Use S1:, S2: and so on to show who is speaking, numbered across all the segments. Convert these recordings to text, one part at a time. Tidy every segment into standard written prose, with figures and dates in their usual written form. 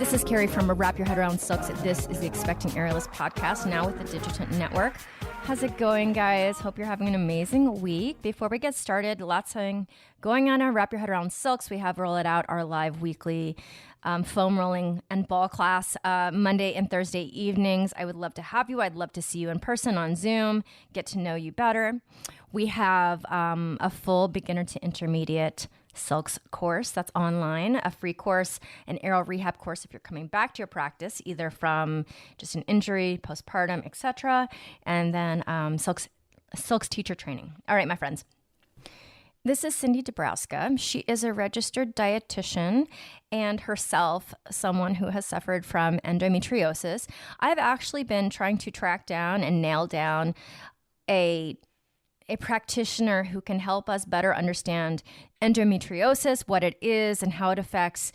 S1: this is Carrie from Wrap Your Head Around Silks. This is the Expecting Aerialist podcast, now with the Digital Network. How's it going, guys? Hope you're having an amazing week. Before we get started, lots going on our Wrap Your Head Around Silks. We have Roll It Out, our live weekly foam rolling and ball class Monday and Thursday evenings. I would love to have you. I'd love to see you in person on Zoom, get to know you better. We have a full beginner to intermediate Silks course that's online, a free course, an aerial rehab course if you're coming back to your practice, either from just an injury, postpartum, etc., and then Silks teacher training. All right, my friends. This is Cindy Dabrowska. She is a registered dietitian and herself someone who has suffered from endometriosis. I've actually been trying to track down and nail down a practitioner who can help us better understand endometriosis, what it is, and how it affects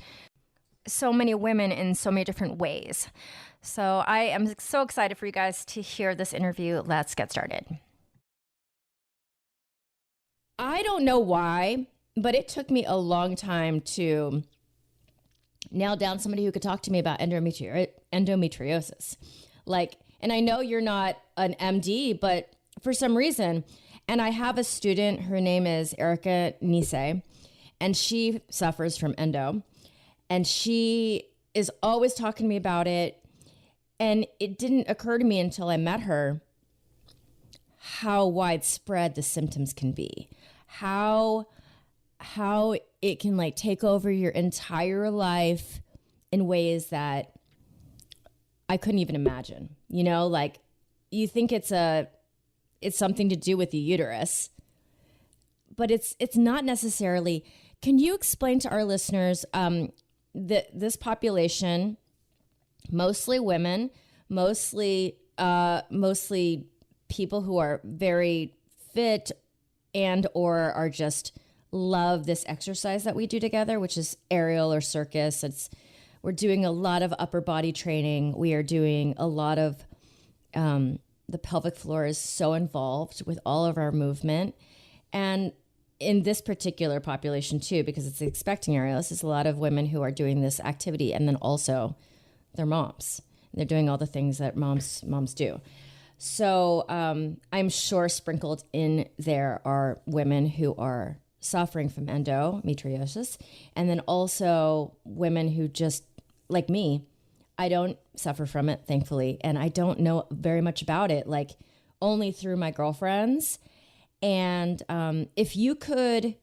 S1: so many women in so many different ways. So I am so excited for you guys to hear this interview. Let's get started. I don't know why, but it took me a long time to nail down somebody who could talk to me about endometriosis. And I know you're not an MD, but for some reason, and I have a student, her name is Erica Nisei, and she suffers from endo, and she is always talking to me about it. And it didn't occur to me until I met her how widespread the symptoms can be, how it can take over your entire life in ways that I couldn't even imagine. You think it's something to do with the uterus, but it's not necessarily. Can you explain to our listeners that this population, mostly women, mostly people who are very fit and or are just love this exercise that we do together, which is aerial or circus. We're doing a lot of upper body training. We are doing a lot of the pelvic floor is so involved with all of our movement. And in this particular population too, because it's Expecting Aerialists, is a lot of women who are doing this activity, and then also they're moms. They're doing all the things that moms do. So I'm sure sprinkled in there are women who are suffering from endometriosis, and then also women who just, like me, I don't suffer from it, thankfully, and I don't know very much about it, only through my girlfriends. And if you could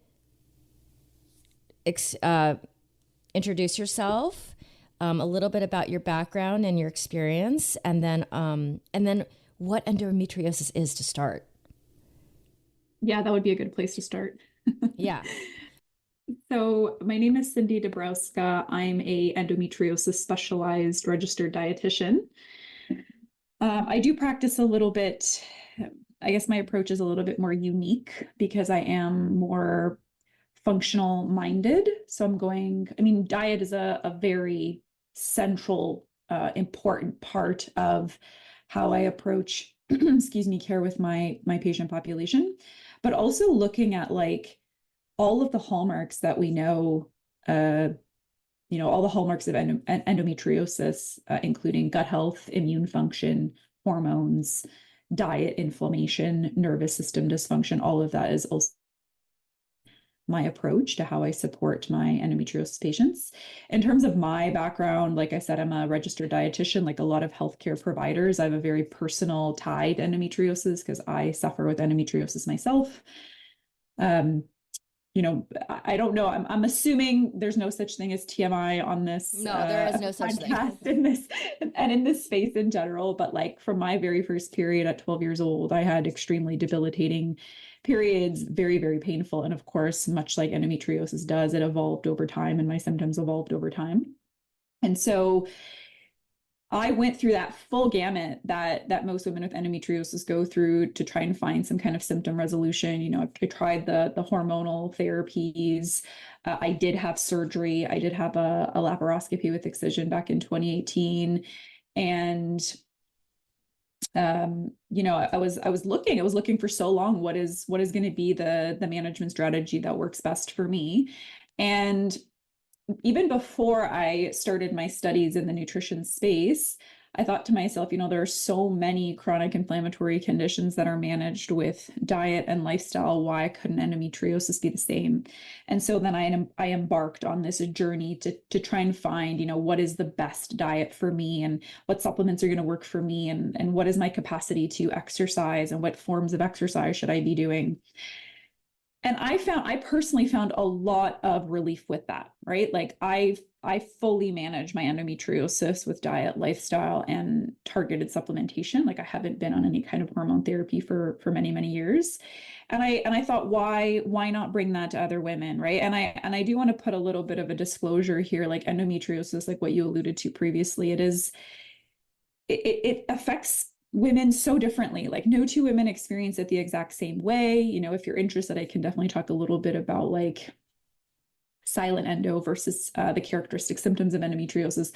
S1: introduce yourself, a little bit about your background and your experience, and then what endometriosis is to start.
S2: Yeah, that would be a good place to start.
S1: Yeah.
S2: So my name is Cindy Dabrowska. I'm a endometriosis specialized registered dietitian. I do practice a little bit. I guess my approach is a little bit more unique because I am more functional minded. So diet is a very central, important part of how I approach, care with my patient population, but also looking at all of the hallmarks that we know, all the hallmarks of endometriosis, including gut health, immune function, hormones, diet, inflammation, nervous system dysfunction. All of that is also my approach to how I support my endometriosis patients. In terms of my background, like I said, I'm a registered dietitian. Like a lot of healthcare providers, I have a very personal tie to endometriosis because I suffer with endometriosis myself. I don't know. I'm assuming there's no such thing as TMI on this.
S1: No, there is no such thing
S2: in this and in this space in general. But from my very first period at 12 years old, I had extremely debilitating periods, very, very painful. And of course, much like endometriosis does, it evolved over time, and my symptoms evolved over time. And so I went through that full gamut that most women with endometriosis go through to try and find some kind of symptom resolution. I tried the hormonal therapies. I did have surgery. I did have a laparoscopy with excision back in 2018. And I was looking for so long, what is going to be the management strategy that works best for me. And even before I started my studies in the nutrition space, I thought to myself, there are so many chronic inflammatory conditions that are managed with diet and lifestyle. Why couldn't endometriosis be the same? And so then I embarked on this journey to try and find, what is the best diet for me and what supplements are going to work for me and what is my capacity to exercise and what forms of exercise should I be doing. And I personally found a lot of relief with that, right? Like I fully manage my endometriosis with diet, lifestyle, and targeted supplementation. Like I haven't been on any kind of hormone therapy for many, many years. And I thought, why not bring that to other women, right? And I do want to put a little bit of a disclosure here, like endometriosis, like what you alluded to previously, it affects women so differently. Like no two women experience it the exact same way. If you're interested, I can definitely talk a little bit about like silent endo versus the characteristic symptoms of endometriosis.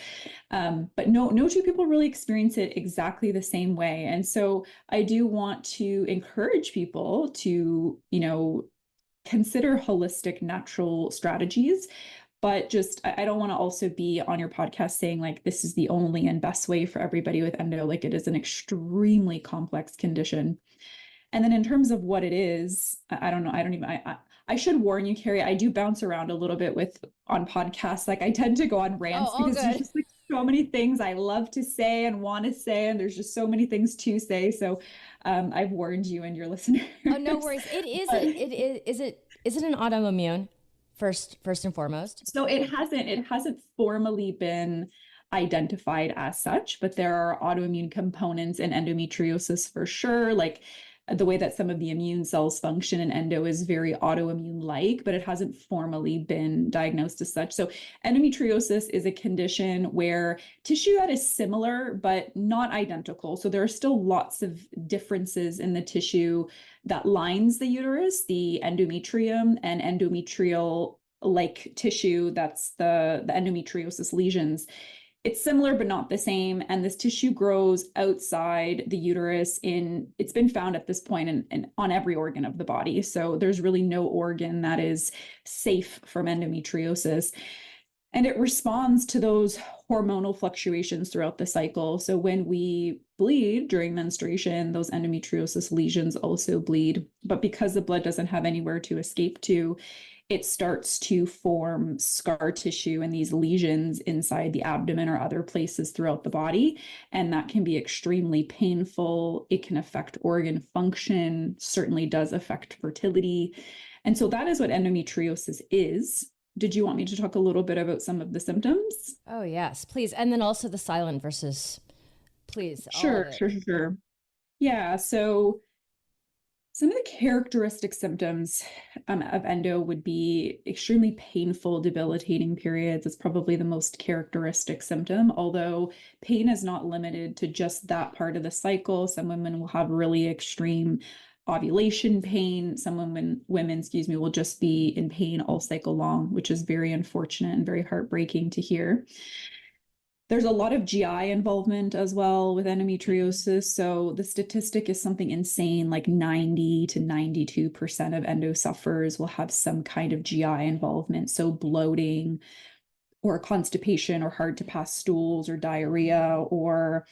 S2: But no two people really experience it exactly the same way. And so I do want to encourage people to, consider holistic natural strategies. But just, I don't want to also be on your podcast saying like, this is the only and best way for everybody with endo. Like it is an extremely complex condition. And then in terms of what it is, I don't know. I should warn you, Carrie, I do bounce around a little bit on podcasts. Like I tend to go on rants because there's just like so many things I love to say and want to say, and there's just so many things to say. So I've warned you and your listeners.
S1: Oh, no worries. Is it an autoimmune? First and foremost.
S2: So it hasn't formally been identified as such, but there are autoimmune components in endometriosis for sure. Like the way that some of the immune cells function in endo is very autoimmune-like, but it hasn't formally been diagnosed as such. So endometriosis is a condition where tissue that is similar, but not identical. So there are still lots of differences in the tissue that lines the uterus, the endometrium and endometrial like tissue, that's the endometriosis lesions. It's similar, but not the same. And this tissue grows outside the uterus it's been found at this point in on every organ of the body. So there's really no organ that is safe from endometriosis. And it responds to those hormonal fluctuations throughout the cycle. So when we bleed during menstruation, those endometriosis lesions also bleed. But because the blood doesn't have anywhere to escape to, it starts to form scar tissue and these lesions inside the abdomen or other places throughout the body. And that can be extremely painful. It can affect organ function, certainly does affect fertility. And so that is what endometriosis is. Did you want me to talk a little bit about some of the symptoms?
S1: Oh, yes, please. And then also the silent versus, please.
S2: Sure. Yeah. So some of the characteristic symptoms of endo would be extremely painful, debilitating periods. It's probably the most characteristic symptom, although pain is not limited to just that part of the cycle. Some women will have really extreme ovulation pain. Some women, will just be in pain all cycle long, which is very unfortunate and very heartbreaking to hear. There's a lot of GI involvement as well with endometriosis. So the statistic is something insane, like 90 to 92% of endo sufferers will have some kind of GI involvement. So bloating or constipation or hard to pass stools or diarrhea or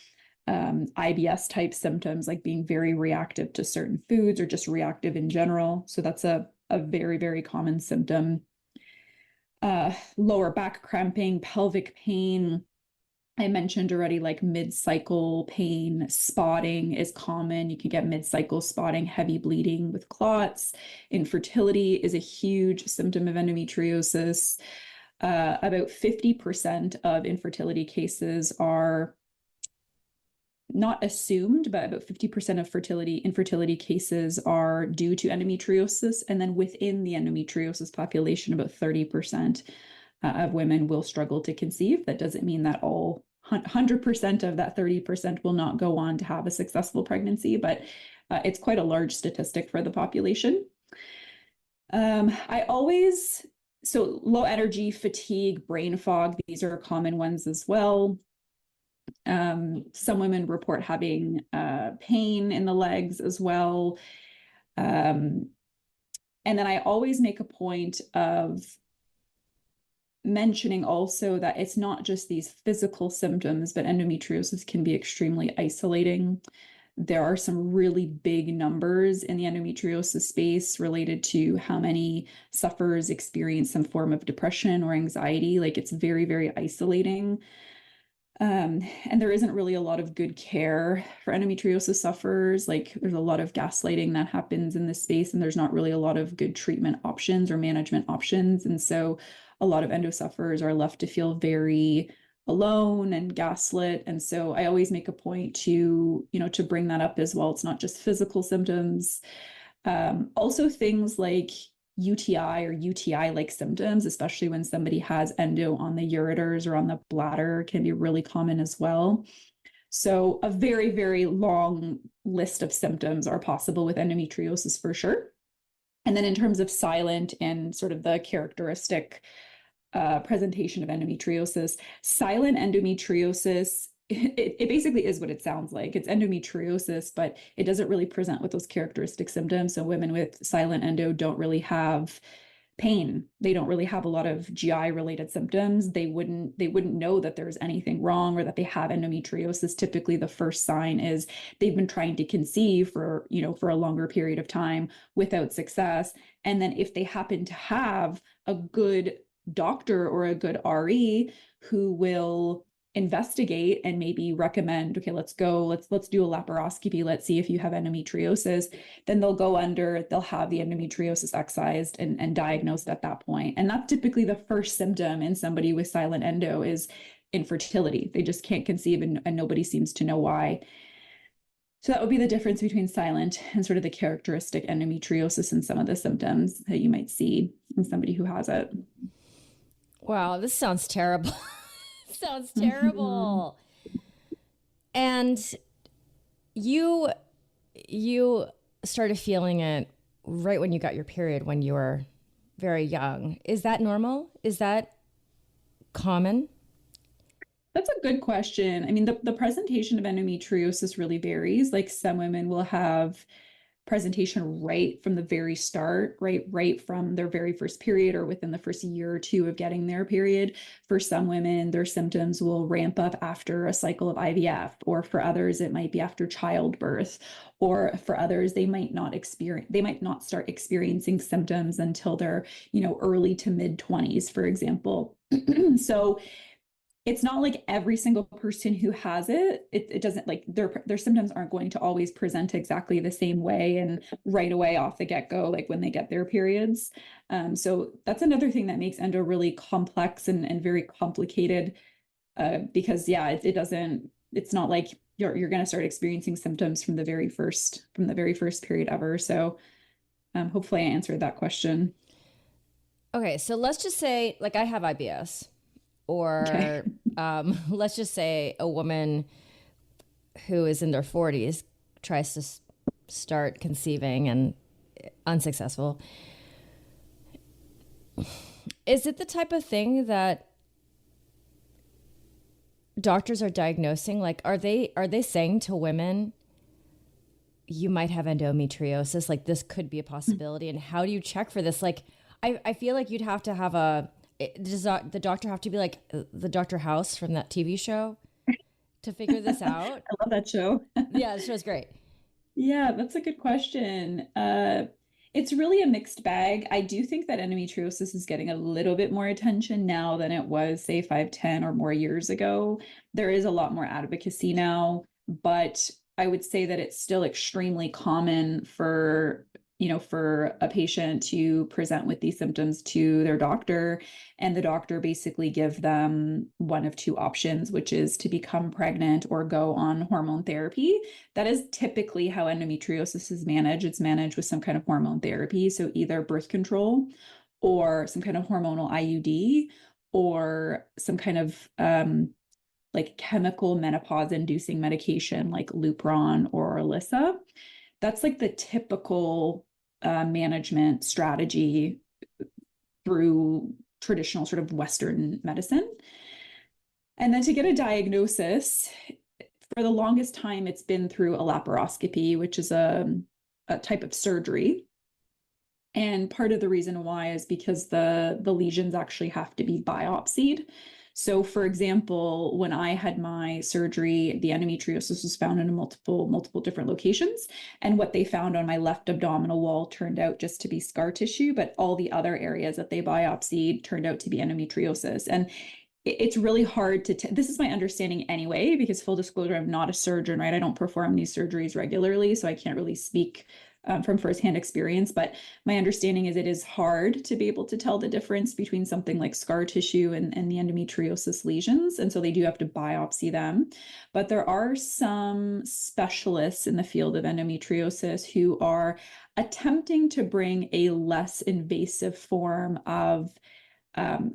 S2: IBS type symptoms like being very reactive to certain foods or just reactive in general. So that's a very, very common symptom. Lower back cramping, pelvic pain. I mentioned already, like mid-cycle pain, spotting is common. You can get mid-cycle spotting, heavy bleeding with clots. Infertility is a huge symptom of endometriosis. About 50% of infertility cases are not assumed, but about 50% of infertility cases are due to endometriosis. And then within the endometriosis population, about 30% of women will struggle to conceive. That doesn't mean that all 100% of that 30% will not go on to have a successful pregnancy, but it's quite a large statistic for the population. So low energy, fatigue, brain fog, these are common ones as well. Some women report having pain in the legs as well. And then I always make a point of mentioning also that it's not just these physical symptoms, but endometriosis can be extremely isolating. There are some really big numbers in the endometriosis space related to how many sufferers experience some form of depression or anxiety. Like it's very, very isolating. And there isn't really a lot of good care for endometriosis sufferers. Like there's a lot of gaslighting that happens in this space, and there's not really a lot of good treatment options or management options. And so a lot of endo sufferers are left to feel very alone and gaslit. And so I always make a point to, to bring that up as well. It's not just physical symptoms. Also things like UTI or UTI-like symptoms, especially when somebody has endo on the ureters or on the bladder, can be really common as well. So a very, very long list of symptoms are possible with endometriosis for sure. And then in terms of silent and sort of the characteristic presentation of endometriosis, silent endometriosis, it basically is what it sounds like. It's endometriosis, but it doesn't really present with those characteristic symptoms. So women with silent endo don't really have pain. They don't really have a lot of GI related symptoms. They wouldn't know that there's anything wrong or that they have endometriosis. Typically the first sign is they've been trying to conceive for a longer period of time without success. And then if they happen to have a good doctor or a good RE who will investigate and maybe recommend, okay, let's do a laparoscopy, let's see if you have endometriosis, then they'll have the endometriosis excised and diagnosed at that point. And that's typically the first symptom in somebody with silent endo is infertility. They just can't conceive and nobody seems to know why. So that would be the difference between silent and sort of the characteristic endometriosis and some of the symptoms that you might see in somebody who has it.
S1: Wow, this sounds terrible. Sounds terrible. Mm-hmm. And you started feeling it right when you got your period when you were very young. Is that normal? Is that common?
S2: That's a good question. I mean, the presentation of endometriosis really varies. Like some women will have presentation right from the very start, right from their very first period or within the first year or two of getting their period. For some women, their symptoms will ramp up after a cycle of IVF, or for others, it might be after childbirth, or for others, they might not start experiencing symptoms until their, early to mid 20s, for example. So it's not like every single person who has it doesn't like their symptoms aren't going to always present exactly the same way and right away off the get-go, like when they get their periods. So that's another thing that makes endo really complex and very complicated, because it's not like you're going to start experiencing symptoms from the very first period ever. So hopefully I answered that question.
S1: Okay. So let's just say like I have IBS. Or okay. Let's just say a woman who is in their 40s tries to start conceiving and unsuccessful. Is it the type of thing that doctors are diagnosing? Like, are they saying to women, you might have endometriosis, like this could be a possibility? And how do you check for this? Like, I feel like you'd have to have does the doctor have to be like the Dr. House from that TV show to figure this out?
S2: I love that show.
S1: Yeah, the show's great.
S2: Yeah, that's a good question. It's really a mixed bag. I do think that endometriosis is getting a little bit more attention now than it was, say, 5, 10 or more years ago. There is a lot more advocacy now, but I would say that it's still extremely common for a patient to present with these symptoms to their doctor, and the doctor basically give them one of two options, which is to become pregnant or go on hormone therapy. That is typically how endometriosis is managed. It's managed with some kind of hormone therapy. So either birth control or some kind of hormonal IUD or some kind of like chemical menopause inducing medication like Lupron or Alyssa. That's like the typical management strategy through traditional sort of Western medicine. And then to get a diagnosis, for the longest time, it's been through a laparoscopy, which is a type of surgery. And part of the reason why is because the lesions actually have to be biopsied. So for example, when I had my surgery, the endometriosis was found in multiple different locations. And what they found on my left abdominal wall turned out just to be scar tissue, but all the other areas that they biopsied turned out to be endometriosis. And it's really hard to, this is my understanding anyway, because full disclosure, I'm not a surgeon, right? I don't perform these surgeries regularly, so I can't really speak from firsthand experience, but my understanding is it is hard to be able to tell the difference between something like scar tissue and the endometriosis lesions. And so they do have to biopsy them. But there are some specialists in the field of endometriosis who are attempting to bring a less invasive form of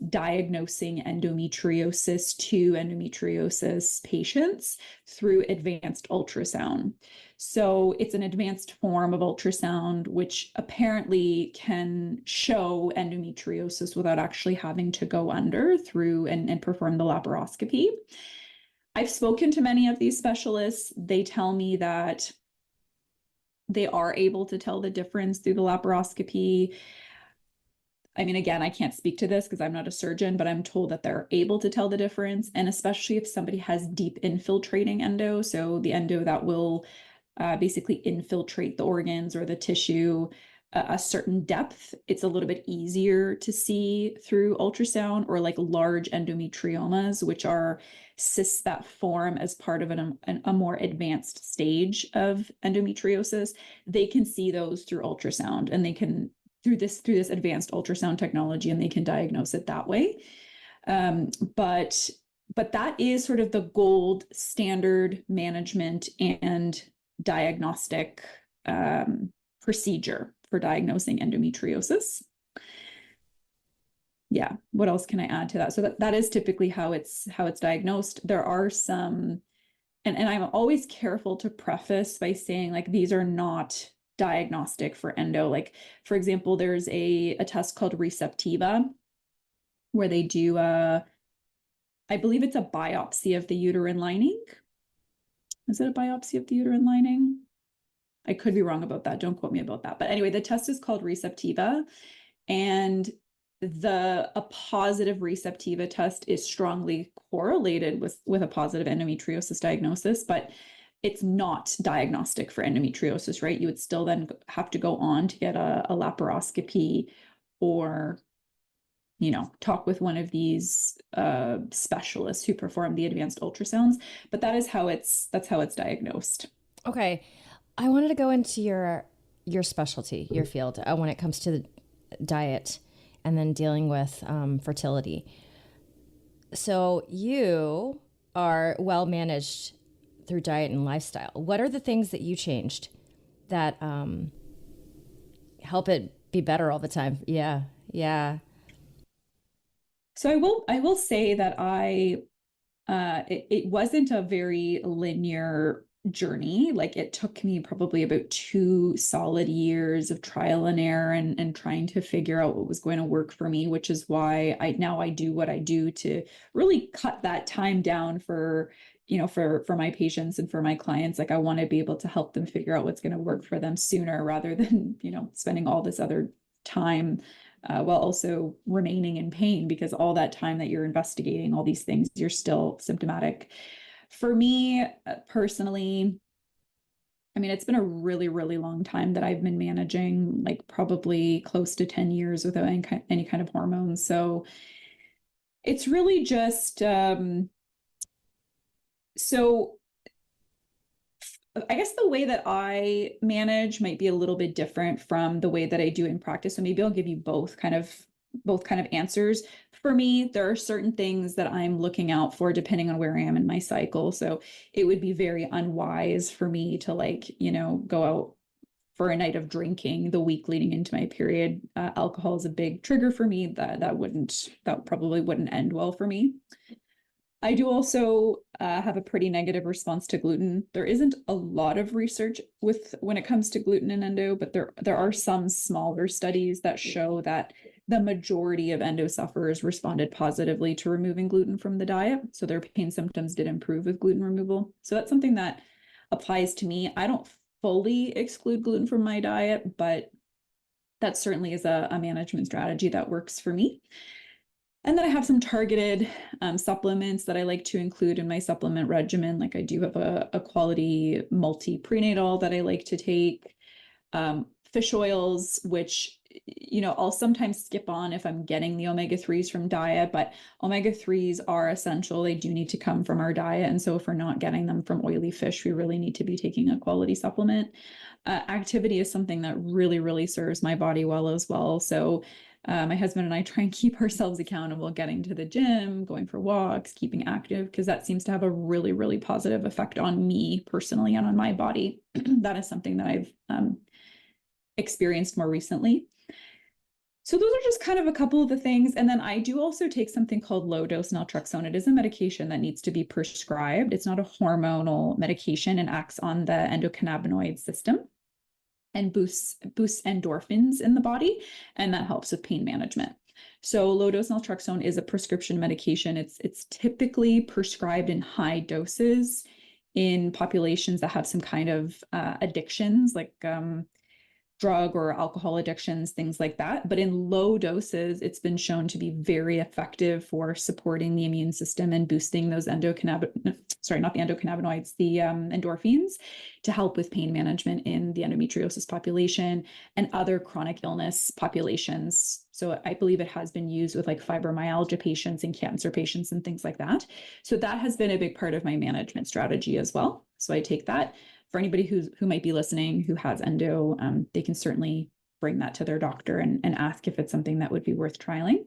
S2: diagnosing endometriosis to endometriosis patients through advanced ultrasound. So it's an advanced form of ultrasound, which apparently can show endometriosis without actually having to go under through and perform the laparoscopy. I've spoken to many of these specialists. They tell me that they are able to tell the difference through the laparoscopy. I mean, again, I can't speak to this because I'm not a surgeon, but I'm told that they're able to tell the difference. And especially if somebody has deep infiltrating endo, so the endo that will basically infiltrate the organs or the tissue a certain depth, it's a little bit easier to see through ultrasound, or like large endometriomas, which are cysts that form as part of a more advanced stage of endometriosis. They can see those through ultrasound, and they can through this advanced ultrasound technology, and they can diagnose it that way. But that is sort of the gold standard management and diagnostic procedure for diagnosing endometriosis. Yeah, what else can I add to that? So that is typically how it's diagnosed. There are some, and I'm always careful to preface by saying, like, these are not diagnostic for endo. Like, for example, there's a test called Receptiva, where they do I believe it's a biopsy of the uterine lining. Is it a biopsy of the uterine lining? I could be wrong about that. Don't quote me about that. But anyway, the test is called Receptiva, and a positive Receptiva test is strongly correlated with a positive endometriosis diagnosis, but it's not diagnostic for endometriosis, right? You would still then have to go on to get a laparoscopy, or, you know, talk with one of these specialists who perform the advanced ultrasounds. But that's how it's diagnosed.
S1: Okay. I wanted to go into your specialty, your field, when it comes to the diet and then dealing with fertility. So you are well managed through diet and lifestyle. What are the things that you changed that help it be better all the time? Yeah, yeah.
S2: So I will say that it wasn't a very linear journey. Like, it took me probably about 2 solid years of trial and error and trying to figure out what was going to work for me, which is why I do what I do to really cut that time down for, you know, for my patients and for my clients. Like, I want to be able to help them figure out what's going to work for them sooner, rather than, you know, spending all this other time while also remaining in pain, because all that time that you're investigating all these things, you're still symptomatic. For me, personally, I mean, it's been a really, really long time that I've been managing, like probably close to 10 years without any kind of hormones. So it's really just, so I guess the way that I manage might be a little bit different from the way that I do in practice. So maybe I'll give you both kind of answers. For me, there are certain things that I'm looking out for depending on where I am in my cycle. So it would be very unwise for me to, like, you know, go out for a night of drinking the week leading into my period. Alcohol is a big trigger for me. That probably wouldn't end well for me. I do also have a pretty negative response to gluten. There isn't a lot of research when it comes to gluten and endo, but there are some smaller studies that show that the majority of endo sufferers responded positively to removing gluten from the diet. So their pain symptoms did improve with gluten removal. So that's something that applies to me. I don't fully exclude gluten from my diet, but that certainly is a management strategy that works for me. And then I have some targeted supplements that I like to include in my supplement regimen. Like I do have a quality multi-prenatal that I like to take, fish oils, which, I'll sometimes skip on if I'm getting the omega-3s from diet, but omega-3s are essential. They do need to come from our diet. And so if we're not getting them from oily fish, we really need to be taking a quality supplement. Activity is something that really, really serves my body well as well. So my husband and I try and keep ourselves accountable, getting to the gym, going for walks, keeping active, because that seems to have a really, really positive effect on me personally and on my body. That is something that I've experienced more recently. So those are just kind of a couple of the things. And then I do also take something called low dose naltrexone. It is a medication that needs to be prescribed. It's not a hormonal medication and acts on the endocannabinoid system and boosts endorphins in the body, and that helps with pain management. So low dose naltrexone is a prescription medication. It's typically prescribed in high doses in populations that have some kind of addictions, like drug or alcohol addictions, things like that. But in low doses, it's been shown to be very effective for supporting the immune system and boosting those endocannabinoids, the endorphins, to help with pain management in the endometriosis population and other chronic illness populations. So I believe it has been used with like fibromyalgia patients and cancer patients and things like that. So that has been a big part of my management strategy as well. So I take that. For anybody who might be listening who has endo, they can certainly bring that to their doctor and ask if it's something that would be worth trialing.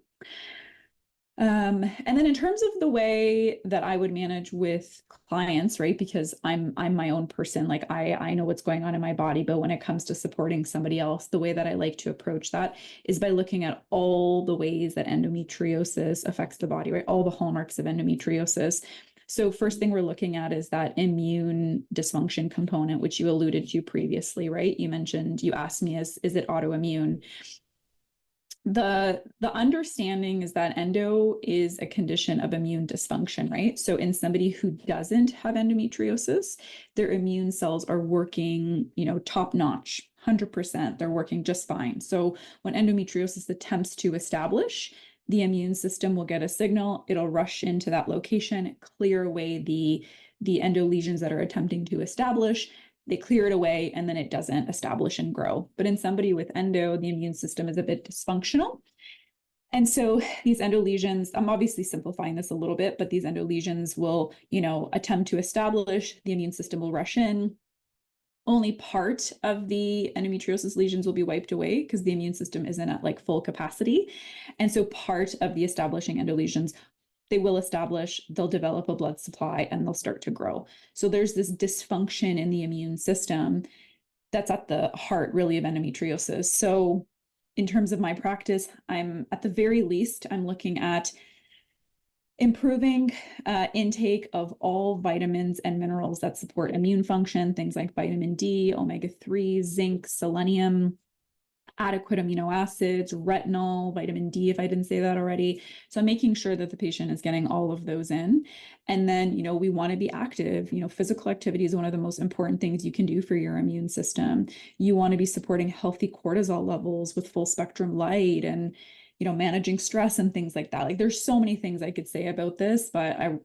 S2: And then in terms of the way that I would manage with clients, right? Because I'm my own person, like I know what's going on in my body, but when it comes to supporting somebody else, the way that I like to approach that is by looking at all the ways that endometriosis affects the body, right? All the hallmarks of endometriosis. So first thing we're looking at is that immune dysfunction component, which you alluded to previously, right? You asked me, is it autoimmune? The understanding is that endo is a condition of immune dysfunction, right? So in somebody who doesn't have endometriosis, their immune cells are working, top notch, 100%. They're working just fine. So when endometriosis attempts to establish, the immune system will get a signal. It'll rush into that location, clear away the endo lesions that are attempting to establish. They clear it away, and then it doesn't establish and grow. But in somebody with endo, the immune system is a bit dysfunctional. And so these endo lesions, I'm obviously simplifying this a little bit, but these endo lesions will, attempt to establish, the immune system will rush in. Only part of the endometriosis lesions will be wiped away because the immune system isn't at like full capacity. And so part of the establishing endo lesions, they will establish, they'll develop a blood supply, and they'll start to grow. So there's this dysfunction in the immune system that's at the heart really of endometriosis. So in terms of my practice, I'm at the very least, I'm looking at improving intake of all vitamins and minerals that support immune function, things like vitamin D, omega-3, zinc, selenium, adequate amino acids, retinol, vitamin D, if I didn't say that already. So I'm making sure that the patient is getting all of those in. And then, we want to be active. Physical activity is one of the most important things you can do for your immune system. You want to be supporting healthy cortisol levels with full spectrum light and, managing stress and things like that. Like there's so many things I could say about this, but I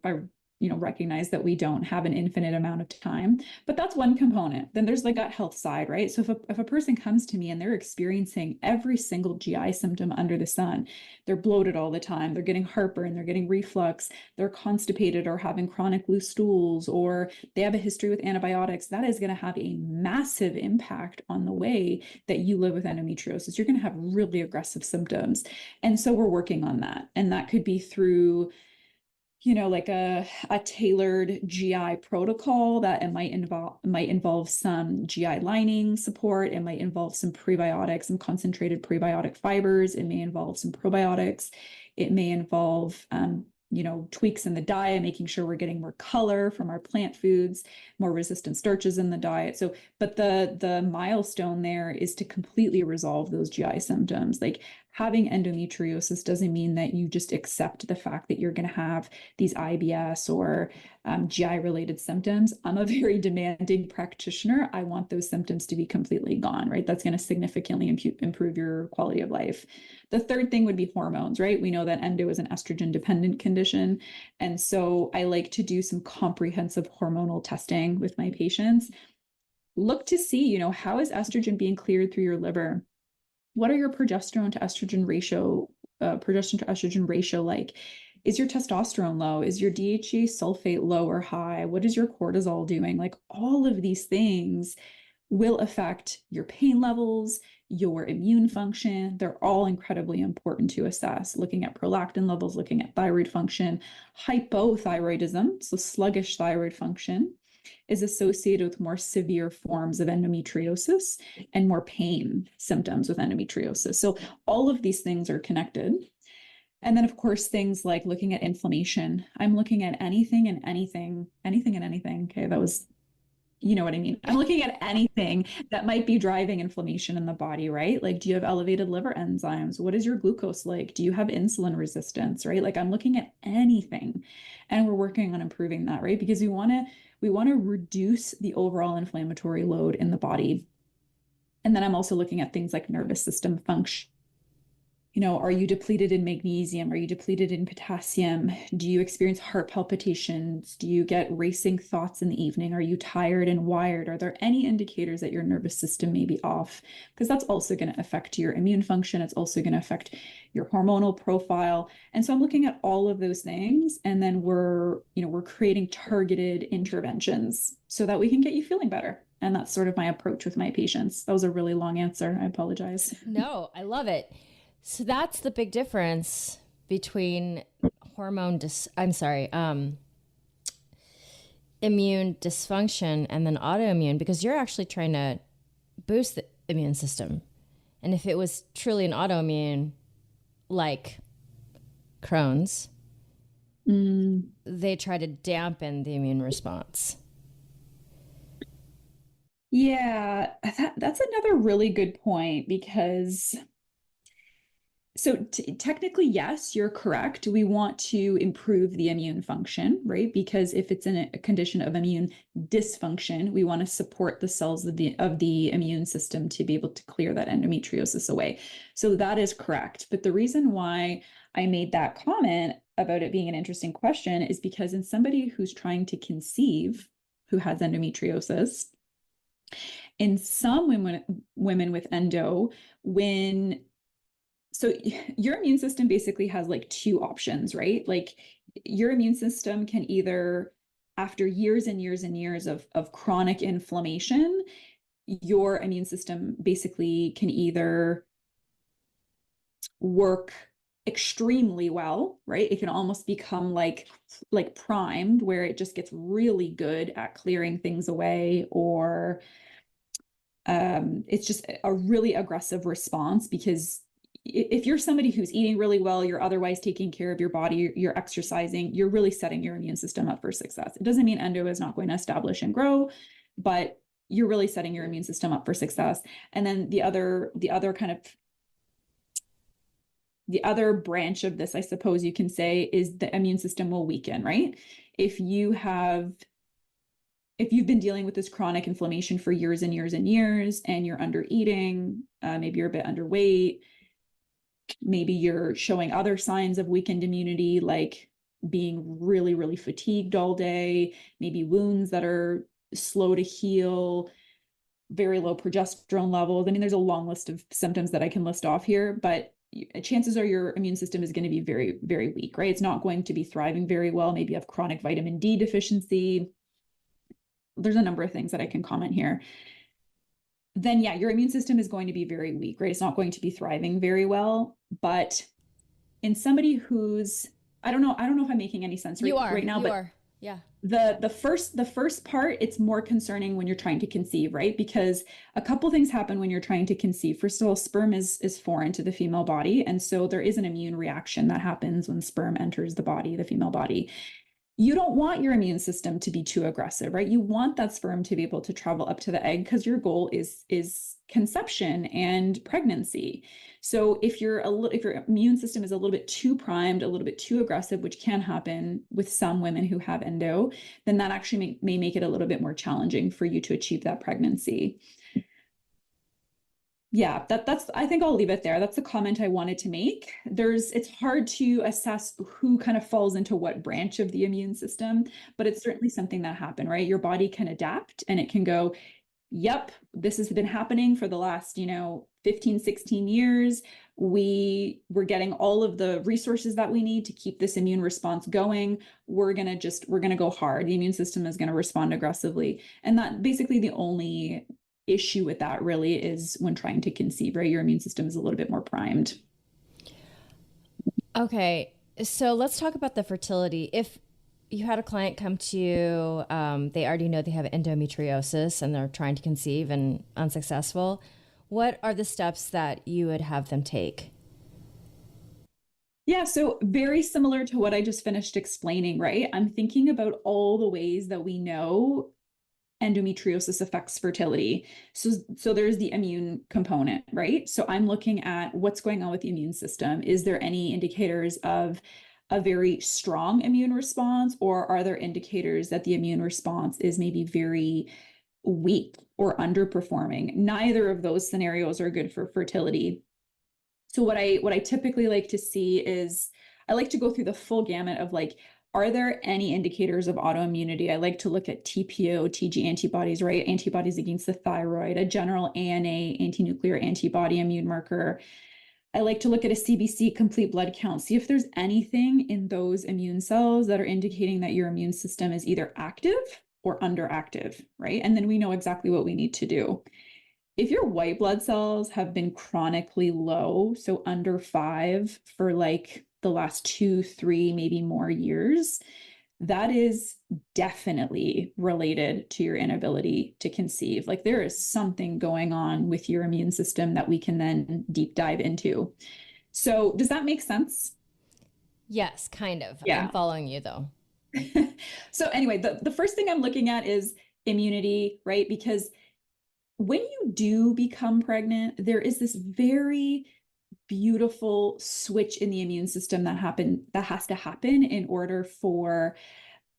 S2: recognize that we don't have an infinite amount of time, but that's one component. Then there's the gut health side, right? So if a person comes to me and they're experiencing every single GI symptom under the sun, they're bloated all the time, they're getting heartburn, they're getting reflux, they're constipated or having chronic loose stools, or they have a history with antibiotics, that is going to have a massive impact on the way that you live with endometriosis. You're going to have really aggressive symptoms. And so we're working on that. And that could be through like a tailored GI protocol that it might involve some GI lining support. It might involve some prebiotics, some concentrated prebiotic fibers. It may involve some probiotics. It may involve, tweaks in the diet, making sure we're getting more color from our plant foods, more resistant starches in the diet. But the milestone there is to completely resolve those GI symptoms. Like, having endometriosis doesn't mean that you just accept the fact that you're going to have these IBS or GI related symptoms. I'm a very demanding practitioner. I want those symptoms to be completely gone, right? That's going to significantly improve your quality of life. The third thing would be hormones, right? We know that endo is an estrogen dependent condition. And so I like to do some comprehensive hormonal testing with my patients. Look to see, how is estrogen being cleared through your liver? What are your progesterone to estrogen ratio like? Is your testosterone low? Is your DHEA sulfate low or high? What is your cortisol doing? Like all of these things will affect your pain levels, your immune function. They're all incredibly important to assess. Looking at prolactin levels, looking at thyroid function, hypothyroidism, so sluggish thyroid function, is associated with more severe forms of endometriosis and more pain symptoms with endometriosis. So all of these things are connected. And then, of course, things like looking at inflammation. I'm looking at anything and anything. Okay, that was, you know what I mean? I'm looking at anything that might be driving inflammation in the body, right? Like, do you have elevated liver enzymes? What is your glucose like? Do you have insulin resistance, right? Like, I'm looking at anything, and we're working on improving that, right? Because we want to reduce the overall inflammatory load in the body. And then I'm also looking at things like nervous system function. Are you depleted in magnesium? Are you depleted in potassium? Do you experience heart palpitations? Do you get racing thoughts in the evening? Are you tired and wired? Are there any indicators that your nervous system may be off? Because that's also going to affect your immune function. It's also going to affect your hormonal profile. And so I'm looking at all of those things, and then we're creating targeted interventions so that we can get you feeling better. And that's sort of my approach with my patients. That was a really long answer. I apologize.
S1: No, I love it. So that's the big difference between immune dysfunction and then autoimmune, because you're actually trying to boost the immune system. And if it was truly an autoimmune, like Crohn's, they try to dampen the immune response.
S2: Yeah, that's another really good point, because technically, yes, you're correct. We want to improve the immune function, right? Because if it's in a condition of immune dysfunction, we want to support the cells of the immune system to be able to clear that endometriosis away. So that is correct. But the reason why I made that comment about it being an interesting question is because in somebody who's trying to conceive, who has endometriosis, in some women with endo, so your immune system basically has like two options, right? Like your immune system can either, after years and years and years of chronic inflammation, your immune system basically can either work extremely well, right? It can almost become like primed, where it just gets really good at clearing things away, or it's just a really aggressive response. Because if you're somebody who's eating really well, you're otherwise taking care of your body, you're exercising, you're really setting your immune system up for success. It doesn't mean endo is not going to establish and grow, but you're really setting your immune system up for success. And then the other branch of this, I suppose you can say, is the immune system will weaken, right? If you've been dealing with this chronic inflammation for years and years and years, and you're under eating, maybe you're a bit underweight, maybe you're showing other signs of weakened immunity, like being really, really fatigued all day, maybe wounds that are slow to heal, very low progesterone levels. I mean, there's a long list of symptoms that I can list off here, but chances are your immune system is going to be very, very weak, right? It's not going to be thriving very well. Maybe you have chronic vitamin D deficiency. There's a number of things that I can comment here. Then yeah, your immune system is going to be very weak, right? It's not going to be thriving very well. But in somebody who's, I don't know if I'm making any sense right now, but
S1: yeah.
S2: The first part, it's more concerning when you're trying to conceive, right? Because a couple things happen when you're trying to conceive. First of all, sperm is foreign to the female body. And so there is an immune reaction that happens when sperm enters the female body. you don't want your immune system to be too aggressive, right? You want that sperm to be able to travel up to the egg because your goal is conception and pregnancy. So if your immune system is a little bit too primed, a little bit too aggressive, which can happen with some women who have endo, then that actually may make it a little bit more challenging for you to achieve that pregnancy. Yeah, that's I think I'll leave it there. That's the comment I wanted to make. It's hard to assess who kind of falls into what branch of the immune system, but it's certainly something that happened, right? Your body can adapt and it can go, yep, this has been happening for the last, 15, 16 years. We're getting all of the resources that we need to keep this immune response going. We're going to go hard. The immune system is going to respond aggressively. And that basically the only issue with that really is when trying to conceive, right? Your immune system is a little bit more primed.
S1: Okay, so let's talk about the fertility. If you had a client come to you, they already know they have endometriosis and they're trying to conceive and unsuccessful, what are the steps that you would have them take?
S2: Yeah, so very similar to what I just finished explaining, right? I'm thinking about all the ways that we know endometriosis affects fertility. So there's the immune component, right? So I'm looking at what's going on with the immune system. Is there any indicators of a very strong immune response, or are there indicators that the immune response is maybe very weak or underperforming? Neither of those scenarios are good for fertility. So what I typically like to see is I like to go through the full gamut of like, are there any indicators of autoimmunity? I like to look at TPO, TG antibodies, right? Antibodies against the thyroid, a general ANA, anti-nuclear antibody immune marker. I like to look at a CBC, complete blood count, see if there's anything in those immune cells that are indicating that your immune system is either active or underactive, right? And then we know exactly what we need to do. If your white blood cells have been chronically low, so under 5 for like the last 2, 3, maybe more years, that is definitely related to your inability to conceive. Like there is something going on with your immune system that we can then deep dive into. So does that make sense?
S1: Yes, kind of. I'm
S2: Yeah.
S1: following you though.
S2: So anyway, the first thing I'm looking at is immunity, right? Because when you do become pregnant, there is this very beautiful switch in the immune system that has to happen in order for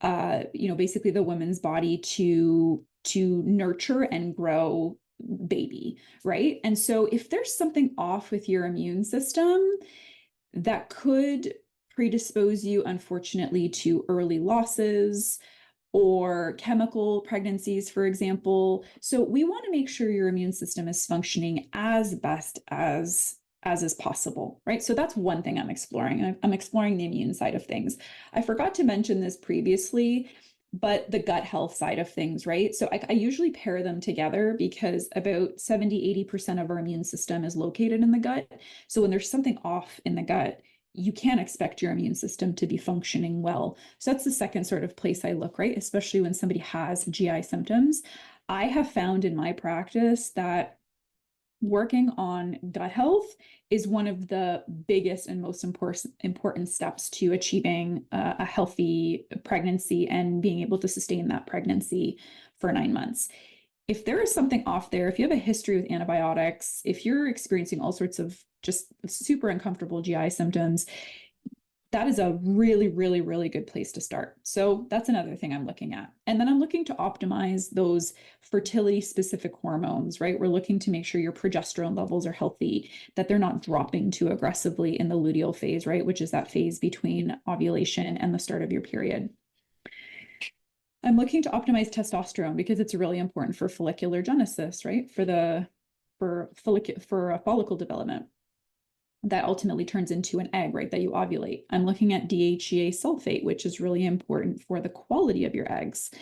S2: basically the woman's body to nurture and grow baby, right? And so if there's something off with your immune system that could predispose you, unfortunately, to early losses or chemical pregnancies, for example. So we want to make sure your immune system is functioning as best as is possible, right? So that's one thing I'm exploring. I'm exploring the immune side of things. I forgot to mention this previously, but the gut health side of things, right? So I usually pair them together because about 70-80% of our immune system is located in the gut. So when there's something off in the gut, you can't expect your immune system to be functioning well. So that's the second sort of place I look, right? Especially when somebody has GI symptoms. I have found in my practice that working on gut health is one of the biggest and most important steps to achieving a healthy pregnancy and being able to sustain that pregnancy for 9 months. If there is something off there, if you have a history with antibiotics, if you're experiencing all sorts of just super uncomfortable GI symptoms, that is a really, really, really good place to start. So that's another thing I'm looking at. And then I'm looking to optimize those fertility specific hormones, right? We're looking to make sure your progesterone levels are healthy, that they're not dropping too aggressively in the luteal phase, right? Which is that phase between ovulation and the start of your period. I'm looking to optimize testosterone because it's really important for follicular genesis, right? For follicle development that ultimately turns into an egg, right? That you ovulate. I'm looking at DHEA sulfate, which is really important for the quality of your eggs.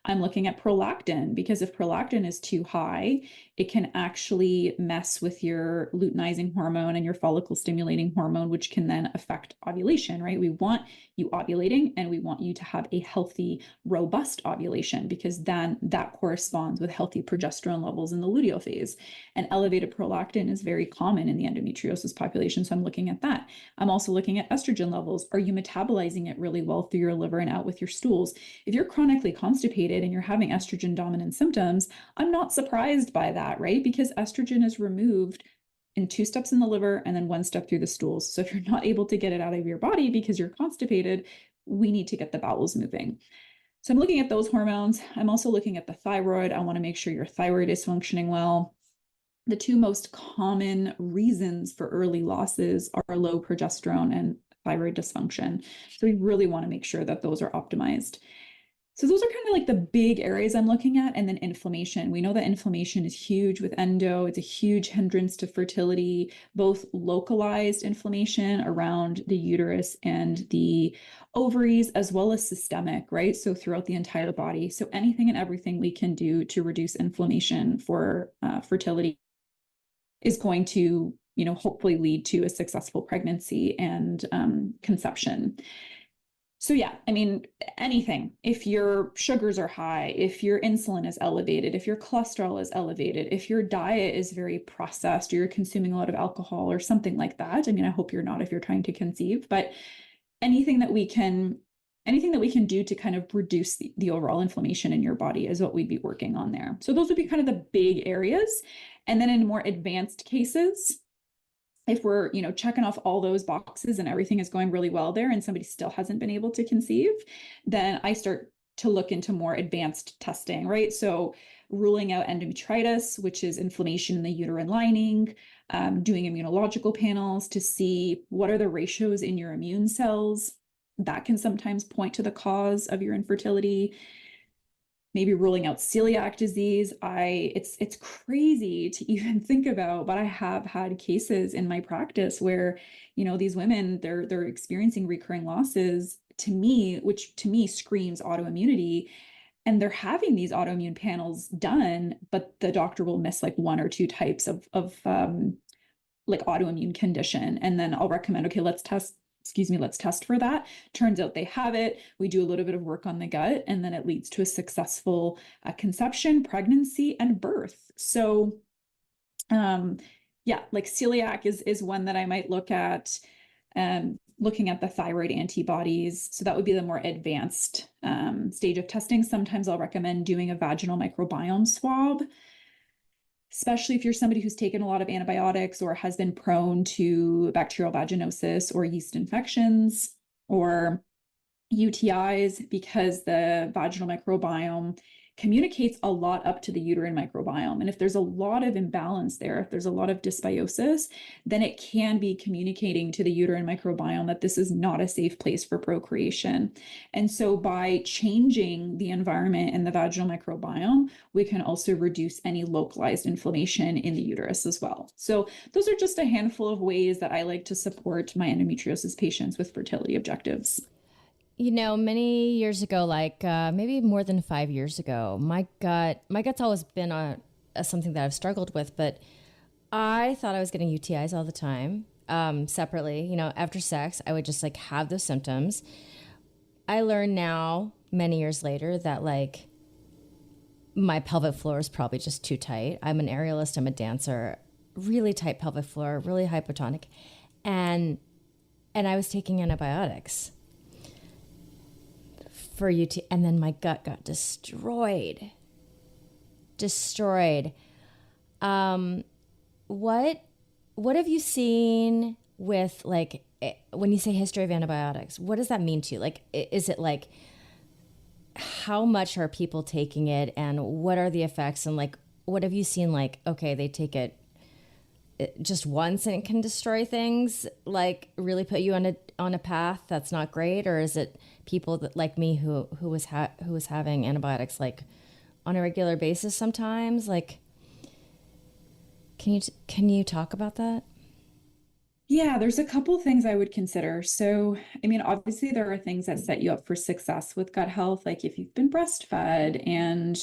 S2: I'm looking at prolactin, because if prolactin is too high, it can actually mess with your luteinizing hormone and your follicle stimulating hormone, which can then affect ovulation, right? We want you ovulating and we want you to have a healthy, robust ovulation, because then that corresponds with healthy progesterone levels in the luteal phase. And elevated prolactin is very common in the endometriosis population. So I'm looking at that. I'm also looking at estrogen levels. Are you metabolizing it really well through your liver and out with your stools? If you're chronically constipated and you're having estrogen dominant symptoms, I'm not surprised by that, right? Because estrogen is removed in 2 steps in the liver and then 1 step through the stools. So if you're not able to get it out of your body because you're constipated, we need to get the bowels moving. So I'm looking at those hormones. I'm also looking at the thyroid. I want to make sure your thyroid is functioning well. The 2 most common reasons for early losses are low progesterone and thyroid dysfunction. So we really want to make sure that those are optimized. So those are kind of like the big areas I'm looking at. And then inflammation. We know that inflammation is huge with endo. It's a huge hindrance to fertility, both localized inflammation around the uterus and the ovaries, as well as systemic, right? So throughout the entire body. So anything and everything we can do to reduce inflammation for fertility is going to, hopefully lead to a successful pregnancy and conception. So yeah, I mean, anything. If your sugars are high, if your insulin is elevated, if your cholesterol is elevated, if your diet is very processed, or you're consuming a lot of alcohol or something like that. I mean, I hope you're not if you're trying to conceive, but anything that we can do to kind of reduce the overall inflammation in your body is what we'd be working on there. So those would be kind of the big areas. And then in more advanced cases, if we're, checking off all those boxes and everything is going really well there and somebody still hasn't been able to conceive, then I start to look into more advanced testing, right? So ruling out endometritis, which is inflammation in the uterine lining, doing immunological panels to see what are the ratios in your immune cells. That can sometimes point to the cause of your infertility. Maybe ruling out celiac disease. It's crazy to even think about, but I have had cases in my practice where, these women, they're experiencing recurring losses which to me screams autoimmunity. And they're having these autoimmune panels done, but the doctor will miss like 1 or 2 types of like autoimmune condition. And then I'll recommend, okay, let's test for that. Turns out they have it. We do a little bit of work on the gut, and then it leads to a successful conception, pregnancy, and birth. So yeah, like celiac is one that I might look at, looking at the thyroid antibodies. So that would be the more advanced stage of testing. Sometimes I'll recommend doing a vaginal microbiome swab, especially if you're somebody who's taken a lot of antibiotics or has been prone to bacterial vaginosis or yeast infections or UTIs, because the vaginal microbiome communicates a lot up to the uterine microbiome. And if there's a lot of imbalance there, if there's a lot of dysbiosis, then it can be communicating to the uterine microbiome that this is not a safe place for procreation. And so by changing the environment in the vaginal microbiome, we can also reduce any localized inflammation in the uterus as well. So those are just a handful of ways that I like to support my endometriosis patients with fertility objectives.
S1: Many years ago, like maybe more than 5 years ago, my gut's always been something that I've struggled with, but I thought I was getting UTIs all the time, separately. After sex, I would just like have those symptoms. I learned now, many years later, that like my pelvic floor is probably just too tight. I'm an aerialist, I'm a dancer, really tight pelvic floor, really hypotonic, and I was taking antibiotics for UTI, and then my gut got destroyed. What have you seen with like when you say history of antibiotics? What does that mean to you? Like, is it like how much are people taking it, and what are the effects? And like, what have you seen? Like, okay, they take it just once and it can destroy things, like really put you on a path that's not great, or is it people that like me who was having antibiotics like on a regular basis sometimes? Like, can you talk about that?
S2: Yeah, there's a couple things I would consider. So, I mean, obviously, there are things that set you up for success with gut health, like if you've been breastfed and,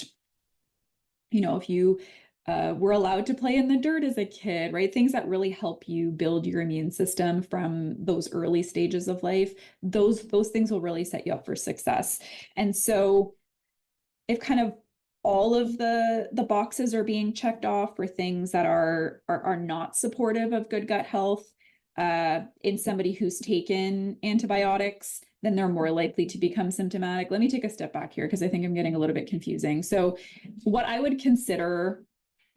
S2: if you were allowed to play in the dirt as a kid, right? Things that really help you build your immune system from those early stages of life. Those things will really set you up for success. And so, if kind of all of the boxes are being checked off for things that are not supportive of good gut health in somebody who's taken antibiotics, then they're more likely to become symptomatic. Let me take a step back here because I think I'm getting a little bit confusing. So what I would consider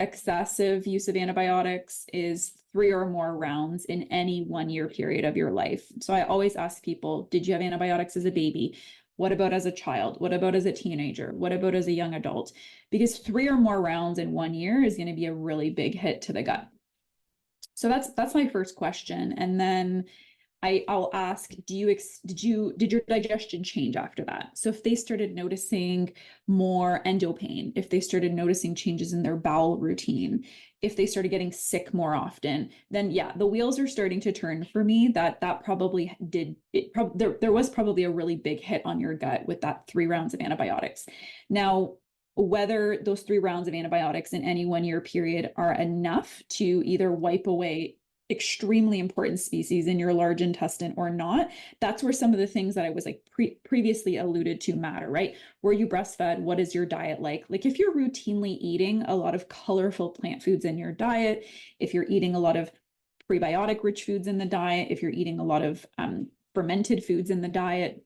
S2: excessive use of antibiotics is 3 or more rounds in any 1 year period of your life. So I always ask people, did you have antibiotics as a baby? What about as a child? What about as a teenager? What about as a young adult? Because 3 or more rounds in 1 year is going to be a really big hit to the gut. So that's my first question. And then I'll ask, did your digestion change after that? So if they started noticing more endo pain, if they started noticing changes in their bowel routine, if they started getting sick more often, then yeah, the wheels are starting to turn for me. That probably did it. There was probably a really big hit on your gut with that 3 rounds of antibiotics. Now, whether those 3 rounds of antibiotics in any 1 year period are enough to either wipe away extremely important species in your large intestine or not, that's where some of the things that I was like previously alluded to matter, right? Were you breastfed? What is your diet like? Like if you're routinely eating a lot of colorful plant foods in your diet, if you're eating a lot of prebiotic rich foods in the diet, if you're eating a lot of fermented foods in the diet,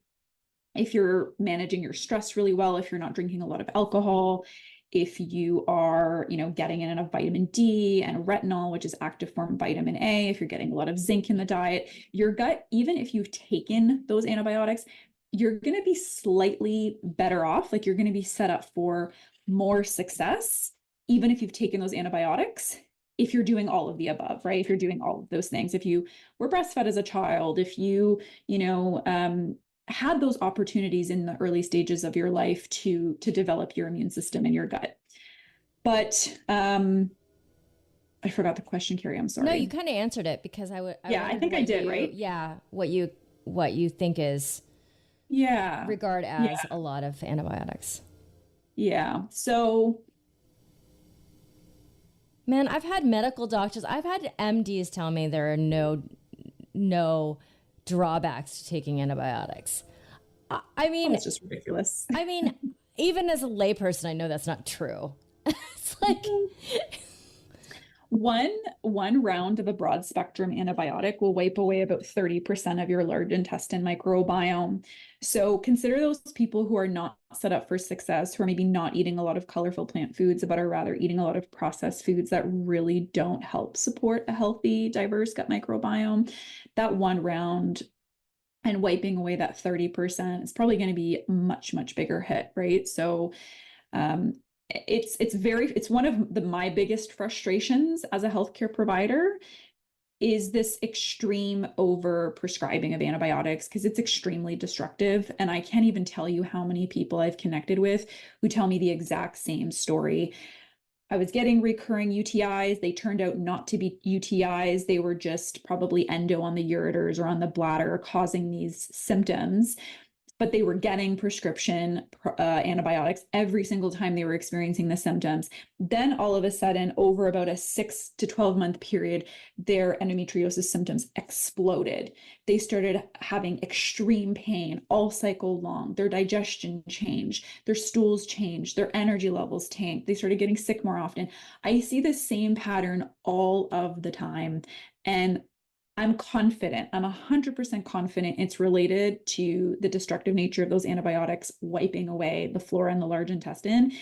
S2: if you're managing your stress really well, if you're not drinking a lot of alcohol, if you are, getting in enough vitamin D and retinol, which is active form vitamin A, if you're getting a lot of zinc in the diet, your gut, even if you've taken those antibiotics, you're going to be slightly better off. Like you're going to be set up for more success, even if you've taken those antibiotics, if you're doing all of the above, right? If you're doing all of those things, if you were breastfed as a child, if you, had those opportunities in the early stages of your life to develop your immune system in your gut. But I forgot the question, Carrie. I'm sorry.
S1: No, you kind of answered it because
S2: I think I did, right?
S1: Yeah, what you think is regard as a lot of antibiotics.
S2: Yeah. So
S1: man, I've had medical doctors, I've had MDs tell me there are no drawbacks to taking antibiotics. I mean,
S2: it's just ridiculous.
S1: I mean, even as a layperson, I know that's not true. It's like
S2: one round of a broad spectrum antibiotic will wipe away about 30% of your large intestine microbiome. So consider those people who are not set up for success, who are maybe not eating a lot of colorful plant foods, but are rather eating a lot of processed foods that really don't help support a healthy, diverse gut microbiome. That one round and wiping away that 30% is probably going to be a much, much bigger hit, right? So it's one of my biggest frustrations as a healthcare provider is this extreme over prescribing of antibiotics because it's extremely destructive. And I can't even tell you how many people I've connected with who tell me the exact same story. I was getting recurring UTIs. They turned out not to be UTIs. They were just probably endo on the ureters or on the bladder causing these symptoms. But they were getting prescription antibiotics every single time they were experiencing the symptoms. Then all of a sudden, over about a 6 to 12 month period, their endometriosis symptoms exploded. They started having extreme pain all cycle long. Their digestion changed, their stools changed, their energy levels tanked. They started getting sick more often. I see the same pattern all of the time. And I'm confident, I'm 100% confident it's related to the destructive nature of those antibiotics wiping away the flora in the large intestine.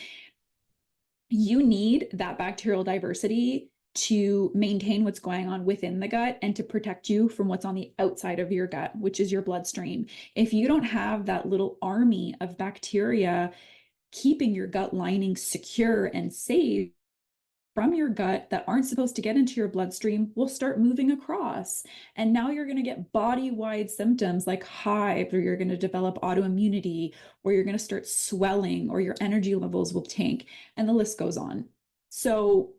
S2: You need that bacterial diversity to maintain what's going on within the gut and to protect you from what's on the outside of your gut, which is your bloodstream. If you don't have that little army of bacteria keeping your gut lining secure and safe, from your gut that aren't supposed to get into your bloodstream will start moving across. And now you're going to get body-wide symptoms like hives, or you're going to develop autoimmunity, or you're going to start swelling, or your energy levels will tank, and the list goes on. So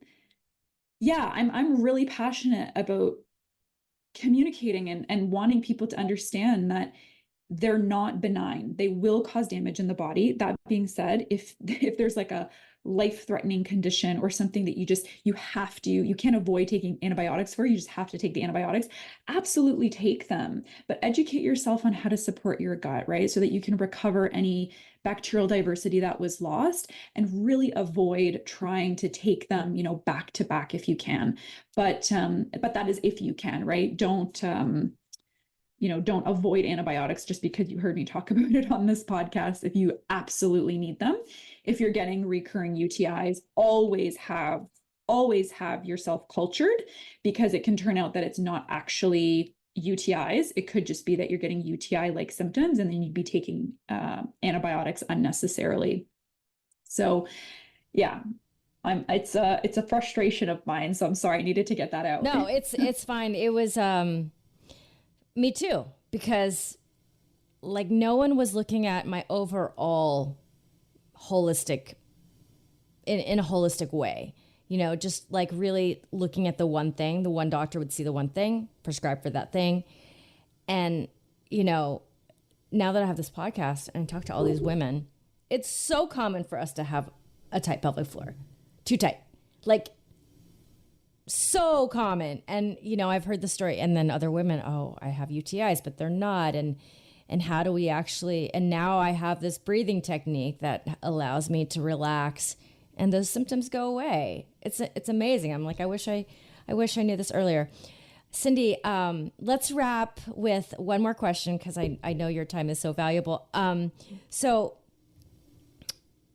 S2: yeah, I'm really passionate about communicating and wanting people to understand that they're not benign. They will cause damage in the body. That being said, if there's like a life-threatening condition or something that you can't avoid taking antibiotics for, you just have to take the antibiotics, absolutely take them. But educate yourself on how to support your gut, right? So that you can recover any bacterial diversity that was lost and really avoid trying to take them, back to back if you can. But that is if you can, right? Don't avoid antibiotics just because you heard me talk about it on this podcast. If you absolutely need them, if you're getting recurring UTIs, always have yourself cultured, because it can turn out that it's not actually UTIs. It could just be that you're getting UTI-like symptoms, and then you'd be taking antibiotics unnecessarily. So, yeah, it's a frustration of mine. So I'm sorry, I needed to get that out.
S1: No, it's fine. It was me too, because like no one was looking at my overall holistic in a holistic way. Just like really looking at the one thing. The one doctor would see the one thing, prescribe for that thing. And, now that I have this podcast and I talk to all these women, it's so common for us to have a tight pelvic floor. Too tight. Like, so common. And, I've heard the story, and then other women, oh, I have UTIs, but they're not. And how do we actually, and now I have this breathing technique that allows me to relax and those symptoms go away. It's amazing. I'm like, I wish I knew this earlier. Cindy, let's wrap with one more question, because I know your time is so valuable. So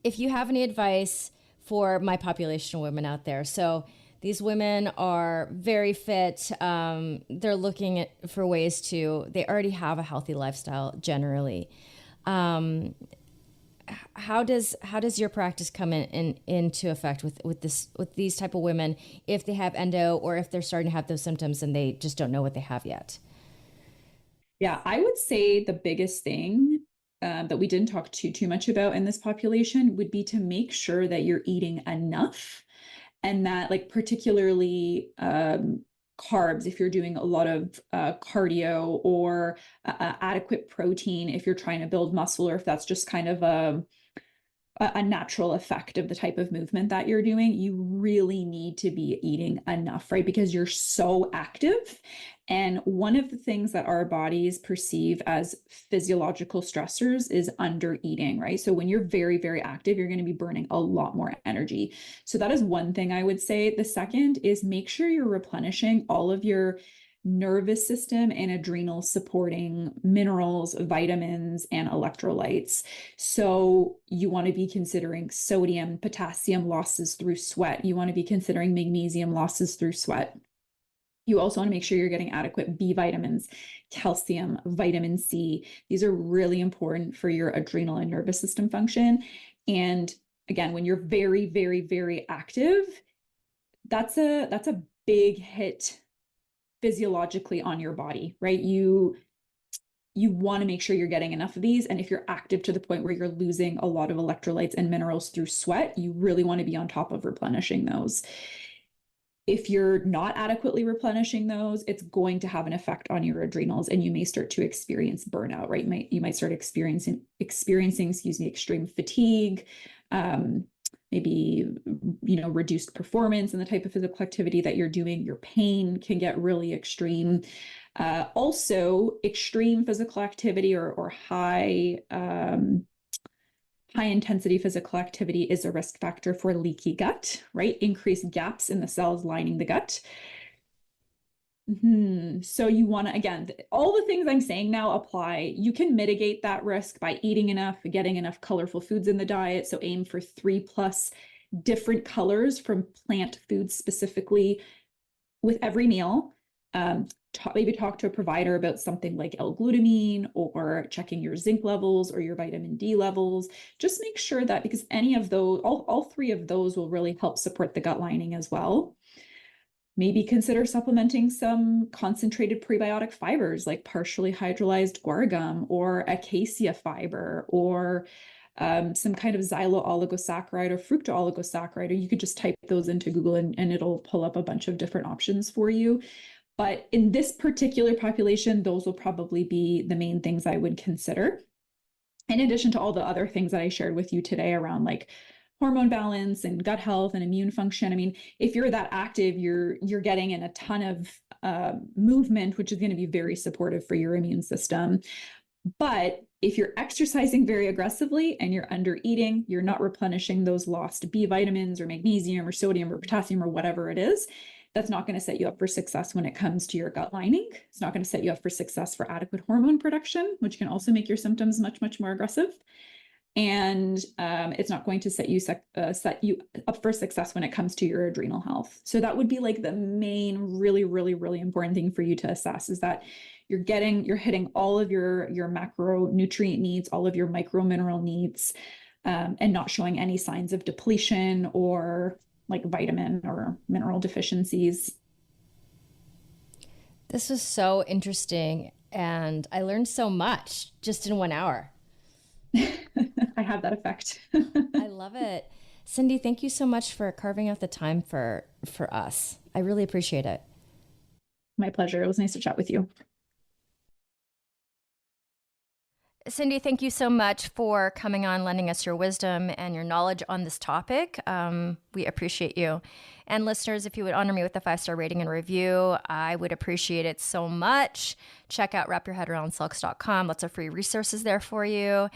S1: if you have any advice for my population of women out there. So these women are very fit. They're looking for ways they already have a healthy lifestyle generally. How does your practice come into effect with these type of women, if they have endo or if they're starting to have those symptoms and they just don't know what they have yet?
S2: Yeah, I would say the biggest thing that we didn't talk too much about in this population would be to make sure that you're eating enough, and that, like, particularly carbs, if you're doing a lot of cardio, or adequate protein if you're trying to build muscle, or if that's just kind of a natural effect of the type of movement that you're doing, you really need to be eating enough, right? Because you're so active. And one of the things that our bodies perceive as physiological stressors is under eating, right? So when you're very, very active, you're going to be burning a lot more energy. So that is one thing I would say. The second is make sure you're replenishing all of your nervous system and adrenal supporting minerals, vitamins, and electrolytes. So you want to be considering sodium, potassium losses through sweat. You want to be considering magnesium losses through sweat. You also want to make sure you're getting adequate B vitamins, calcium, vitamin C. These are really important for your adrenal and nervous system function. And again, when you're very, very, very active, that's a big hit physiologically on your body, right? You want to make sure you're getting enough of these. And if you're active to the point where you're losing a lot of electrolytes and minerals through sweat, you really want to be on top of replenishing those. If you're not adequately replenishing those, it's going to have an effect on your adrenals, and you may start to experience burnout, right? You might start experiencing, extreme fatigue, maybe, reduced performance in the type of physical activity that you're doing. Your pain can get really extreme. Also, extreme physical activity or high intensity physical activity is a risk factor for leaky gut, right? Increased gaps in the cells lining the gut. So you want to, again, all the things I'm saying now apply. You can mitigate that risk by eating enough, getting enough colorful foods in the diet. So aim for 3+ different colors from plant foods specifically with every meal. Maybe talk to a provider about something like L-glutamine, or checking your zinc levels or your vitamin D levels. Just make sure that, because any of those, all 3 of those will really help support the gut lining as well. Maybe consider supplementing some concentrated prebiotic fibers like partially hydrolyzed guar gum or acacia fiber, or some kind of xylo-oligosaccharide or fructo-oligosaccharide, or you could just type those into Google and it'll pull up a bunch of different options for you. But in this particular population, those will probably be the main things I would consider. In addition to all the other things that I shared with you today around like hormone balance and gut health and immune function. I mean, if you're that active, you're getting in a ton of movement, which is going to be very supportive for your immune system. But if you're exercising very aggressively and you're under eating, you're not replenishing those lost B vitamins or magnesium or sodium or potassium or whatever it is, that's not going to set you up for success when it comes to your gut lining. It's not going to set you up for success for adequate hormone production, which can also make your symptoms much, much more aggressive. And it's not going to set you up for success when it comes to your adrenal health. So that would be like the main, really, really, really important thing for you to assess, is that you're hitting all of your macronutrient needs, all of your micro mineral needs, and not showing any signs of depletion or like vitamin or mineral deficiencies.
S1: This was so interesting, and I learned so much just in 1 hour.
S2: I have that effect.
S1: I love it. Cindy, thank you so much for carving out the time for us. I really appreciate it.
S2: My pleasure. It was nice to chat with you.
S1: Cindy, thank you so much for coming on, lending us your wisdom and your knowledge on this topic. We appreciate you. And listeners, if you would honor me with a 5-star rating and review, I would appreciate it so much. Check out wrapyourheadaroundsilks.com. Lots of free resources there for you.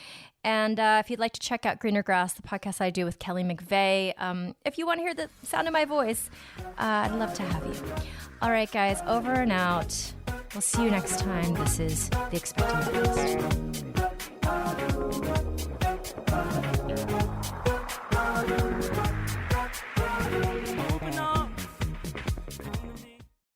S1: And if you'd like to check out Greener Grass, the podcast I do with Kelly McVeigh, if you want to hear the sound of my voice, I'd love to have you. All right, guys, over and out. We'll see you next time. This is The Expecting Podcast.